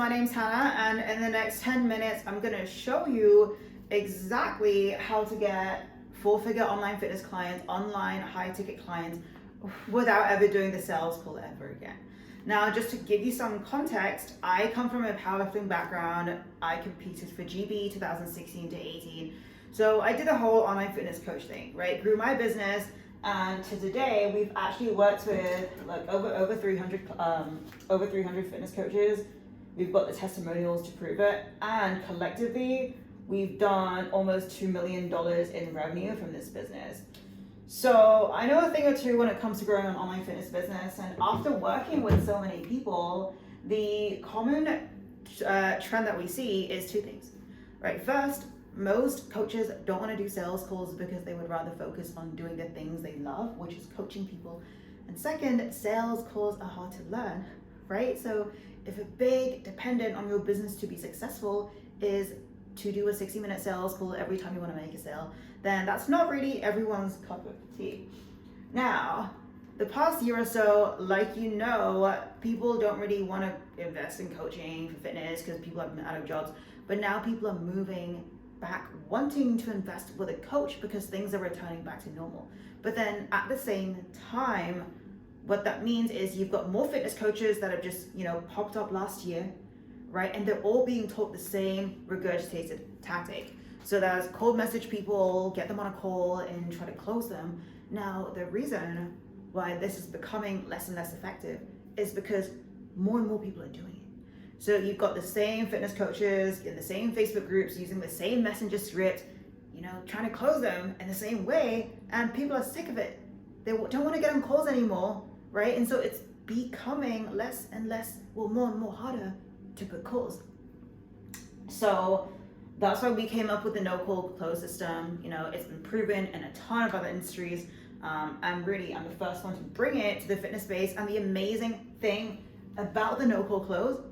my name's Hannah, and in the next 10 minutes, I'm gonna show you exactly how to get four-figure online fitness clients, online high-ticket clients, without ever doing the sales call ever again. Now, just to give you some context, I come from a powerlifting background. I competed for GB 2016 to 18. So I did a whole online fitness coach thing, right? Grew my business, and to today, we've actually worked with like over 300 fitness coaches. We've got the testimonials to prove it, and collectively, we've done almost $2 million in revenue from this business. So I know a thing or two when it comes to growing an online fitness business, and after working with so many people, the common trend that we see is two things, right? First, most coaches don't want to do sales calls because they would rather focus on doing the things they love, which is coaching people. And second, sales calls are hard to learn, right? So if a big dependent on your business to be successful is to do a 60-minute sales call every time you want to make a sale, then that's not really everyone's cup of tea. Now, the past year or so, like you know, people don't really want to invest in coaching for fitness because people have been out of jobs, but now people are moving back wanting to invest with a coach because things are returning back to normal. But then at the same time, what that means is you've got more fitness coaches that have just, popped up last year, right? And they're all being taught the same regurgitated tactic. So there's cold message people, get them on a call and try to close them. Now, the reason why this is becoming less and less effective is because more and more people are doing it. So you've got the same fitness coaches in the same Facebook groups using the same messenger script, trying to close them in the same way, and people are sick of it. They don't want to get on calls anymore, right? And so it's becoming less and less, more and more harder to put calls. So that's why we came up with the no-call close system. It's been proven in a ton of other industries. I'm the first one to bring it to the fitness space. And the amazing thing about the no-call close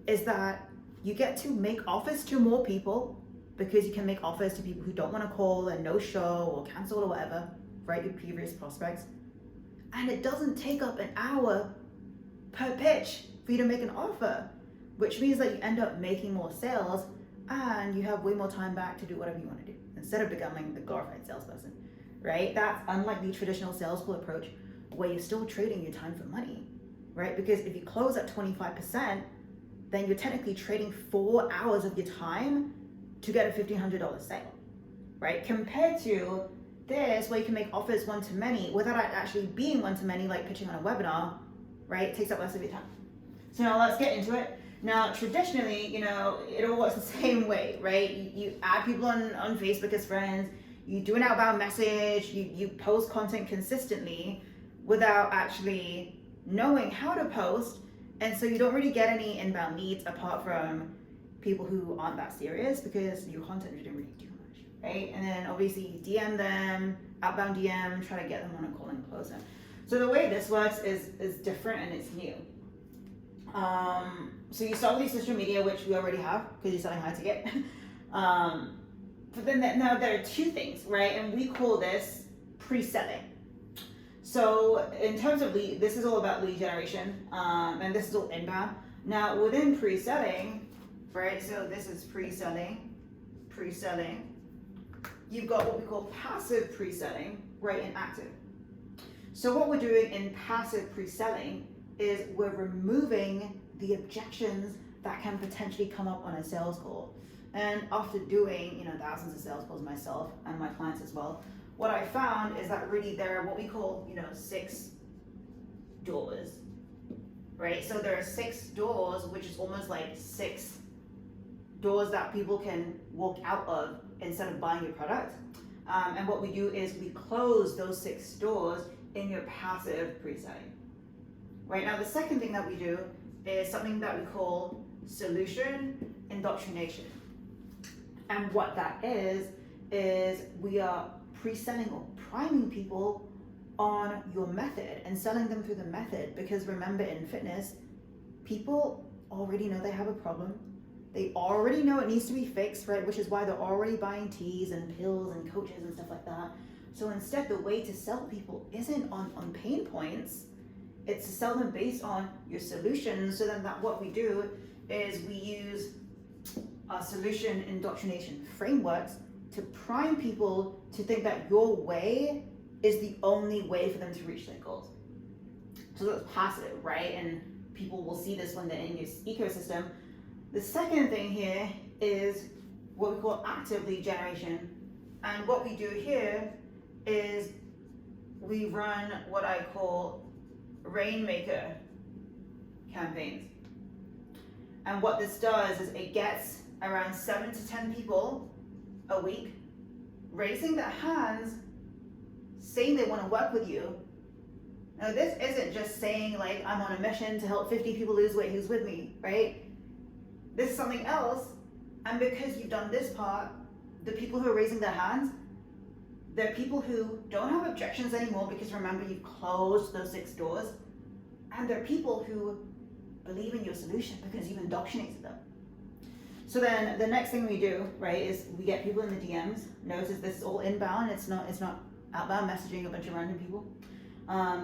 is that you get to make offers to more people because you can make offers to people who don't want to call and no show or cancel or whatever, right? Your previous prospects. And it doesn't take up an hour per pitch for you to make an offer, which means that you end up making more sales and you have way more time back to do whatever you want to do instead of becoming the glorified salesperson, right? That's unlike the traditional sales call approach where you're still trading your time for money, right? Because if you close at 25%, then you're technically trading 4 hours of your time to get a $1,500 sale, right? Compared to this, where you can make offers one-to-many without actually being one-to-many, like pitching on a webinar, right? It takes up less of your time. So now let's get into it. Now, traditionally, it all works the same way, right? You add people on Facebook as friends, you do an outbound message, you post content consistently without actually knowing how to post. And so you don't really get any inbound leads apart from people who aren't that serious because your content didn't really do much, right? And then obviously DM them, outbound DM, try to get them on a call and close them. So the way this works is different and it's new. So you start with your social media, which we already have because you're selling high ticket. But then now there are two things, right? And we call this pre-selling. So in terms of lead, this is all about lead generation, and this is all inbound. Now within pre-selling, right? So this is pre-selling. You've got what we call passive pre-selling, right, and active. So what we're doing in passive pre-selling is we're removing the objections that can potentially come up on a sales call. And after doing, thousands of sales calls myself and my clients as well, what I found is that really there are what we call, 6 doors, right? So there are 6 doors, which is almost like 6 doors that people can walk out of instead of buying your product. And what we do is we close those 6 doors in your passive pre-selling. Right now, the second thing that we do is something that we call solution indoctrination. And what that is we are pre-selling or priming people on your method and selling them through the method. Because remember, in fitness, people already know they have a problem. They already know it needs to be fixed, right? Which is why they're already buying teas and pills and coaches and stuff like that. So instead, the way to sell people isn't on pain points. It's to sell them based on your solutions. So then what we do is we use our solution indoctrination frameworks to prime people to think that your way is the only way for them to reach their goals. So that's passive, right? And people will see this when they're in your ecosystem. The second thing here is what we call active lead generation. And what we do here is we run what I call Rainmaker campaigns. And what this does is it gets around 7 to 10 people a week raising their hands, saying they want to work with you. Now, this isn't just saying like I'm on a mission to help 50 people lose weight, who's with me, right? This is something else. And because you've done this part, the people who are raising their hands, they're people who don't have objections anymore because remember, you've closed those 6 doors. And they're people who believe in your solution because you've indoctrinated them. So then the next thing we do, right, is we get people in the DMs. Notice this is all inbound. It's not outbound messaging a bunch of random people.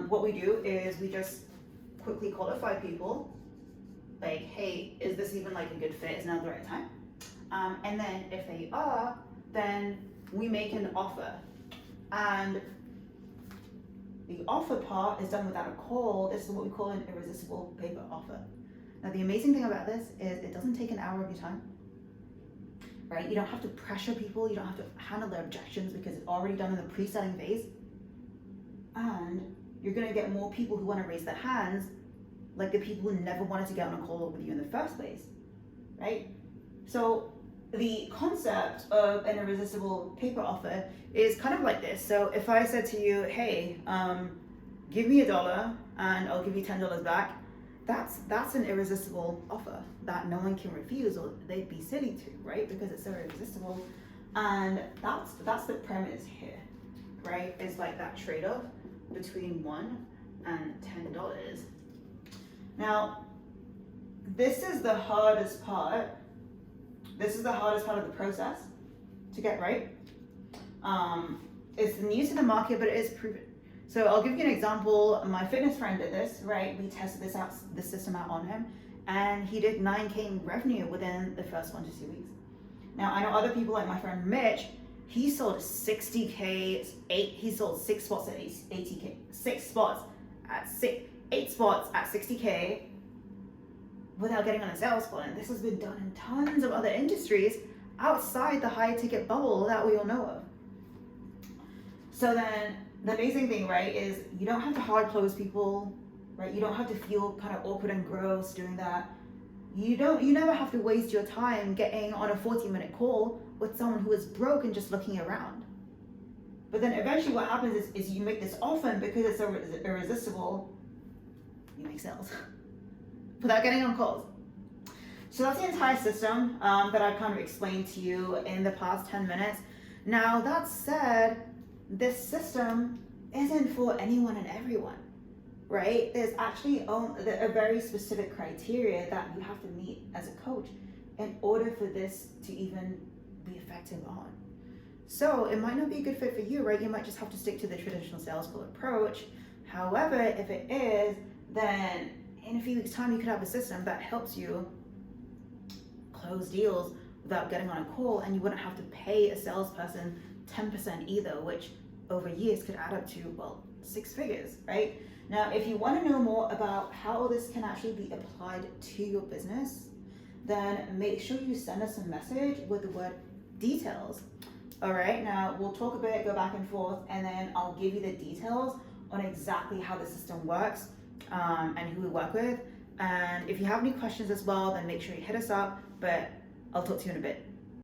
What we do is we just quickly qualify people, like, hey, is this even like a good fit? Is now the right time? And then if they are, then we make an offer. And the offer part is done without a call. This is what we call an irresistible paper offer. Now the amazing thing about this is it doesn't take an hour of your time, right? You don't have to pressure people. You don't have to handle their objections because it's already done in the pre-selling phase. And you're gonna get more people who wanna raise their hands, like the people who never wanted to get on a call with you in the first place, right? So the concept of an irresistible paper offer is kind of like this. So if I said to you, hey, give me $1 and I'll give you $10 back, that's an irresistible offer that no one can refuse, or they'd be silly to, right? Because it's so irresistible. And that's the premise here, right? It's like that trade-off between $1 and $10. Now, this is the hardest part. This is the hardest part of the process to get right. It's new to the market, but it is proven. So I'll give you an example. My fitness friend did this, right? We tested this system out on him, and he did 9K in revenue within the first 1 to 2 weeks. Now I know other people like my friend Mitch. He sold 60K. He sold 6 spots at 80K. 8 spots at 60K. Without getting on a sales call. And this has been done in tons of other industries outside the high ticket bubble that we all know of. So then the amazing thing, right, is you don't have to hard close people, right? You don't have to feel kind of awkward and gross doing that. You never have to waste your time getting on a 40-minute call with someone who is broke and just looking around. But then eventually what happens is you make this offer, and because it's irresistible, you make sales. Without getting on calls. So that's the entire system that I've kind of explained to you in the past 10 minutes. Now that said, this system isn't for anyone and everyone, right? There's actually a very specific criteria that you have to meet as a coach in order for this to even be effective on. So it might not be a good fit for you, right? You might just have to stick to the traditional sales call approach. However, if it is, then in a few weeks' time, you could have a system that helps you close deals without getting on a call, and you wouldn't have to pay a salesperson 10% either, which over years could add up to, well, 6 figures, right? Now, if you want to know more about how this can actually be applied to your business, then make sure you send us a message with the word details. All right, now we'll talk a bit, go back and forth, and then I'll give you the details on exactly how the system works. And who we work with. And if you have any questions as well, then make sure you hit us up, but I'll talk to you in a bit.